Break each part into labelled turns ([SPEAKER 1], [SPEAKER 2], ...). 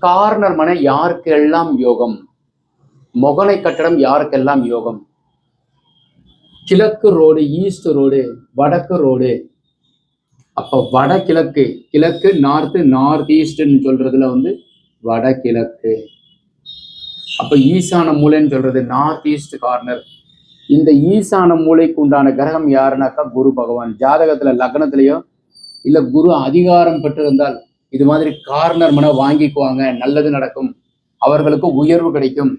[SPEAKER 1] Corner மனை யாருக்கெல்லாம் யோகம்? மொகனை கட்டடம் யாருக்கெல்லாம் யோகம்? கிழக்கு ரோடு, ஈஸ்ட் ரோடு, வடக்கு ரோடு. அப்ப வடகிழக்கு, கிழக்கு நார்த்து, நார்த் ஈஸ்ட்ன்னு சொல்றதுல வடகிழக்கு. அப்ப ஈசான மூலைன்னு சொல்றது நார்த் ஈஸ்ட் கார்னர். இந்த ஈசான மூலைக்கு உண்டான கிரகம் யாருனாக்கா குரு பகவான். ஜாதகத்துல லக்னத்திலேயோ இல்ல குரு அதிகாரம் பெற்றிருந்தால் இது மாதிரி கார்னர் மனை வாங்கிக்குவாங்க, நல்லது நடக்கும், அவர்களுக்கு உயர்வு கிடைக்கும்.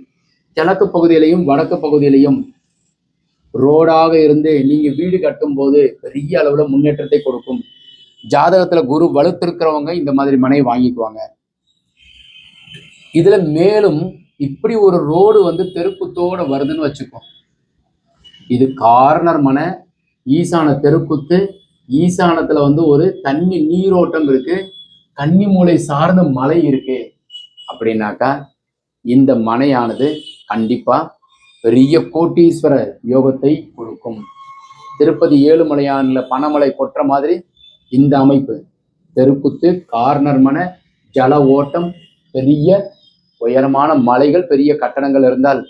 [SPEAKER 1] கிழக்கு பகுதியிலையும் வடக்கு பகுதியிலையும் ரோடாக இருந்து நீங்க வீடு கட்டும் போது பெரிய அளவுல முன்னேற்றத்தை கொடுக்கும். ஜாதகத்துல குரு வலுத்திருக்கிறவங்க இந்த மாதிரி மனை வாங்கிக்குவாங்க. இதுல மேலும் இப்படி ஒரு ரோடு தெருக்குத்தோட வருதுன்னு வச்சுக்கோ. இது கார்னர் மனை, ஈசான தெருக்குத்து, ஈசானத்துல ஒரு தண்ணி நீரோட்டம் இருக்கு, கன்னிமூலை சார்ந்த மலை இருக்கு அப்படின்னாக்கா இந்த மனையானது கண்டிப்பா பெரிய கோட்டீஸ்வர யோகத்தை கொடுக்கும். திருப்பதி ஏழுமலையான்ல பணமலை கொட்டுற மாதிரி இந்த அமைப்பு, தெருக்குத்து, கார்னர் மனை, ஜல ஓட்டம், பெரிய உயரமான மலைகள், பெரிய கட்டடங்கள் இருந்தால்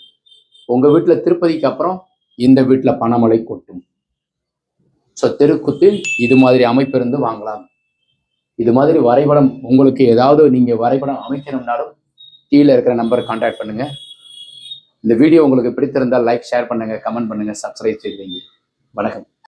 [SPEAKER 1] உங்க வீட்டுல திருப்பதிக்கு அப்புறம் இந்த வீட்டுல பணமலை கொட்டும். ஸோ தெருக்குத்தில் இது மாதிரி அமைப்பு இருந்து வாங்கலாம். இது மாதிரி வரைபடம் உங்களுக்கு ஏதாவது நீங்க வரைபடம் அமைக்கணும்னாலும் கீழே இருக்கிற நம்பர் கான்டாக்ட் பண்ணுங்க. இந்த வீடியோ உங்களுக்கு பிடித்திருந்தால் லைக், ஷேர் பண்ணுங்க, கமெண்ட் பண்ணுங்க, சப்ஸ்கிரைப் செய்வீங்க. வணக்கம்.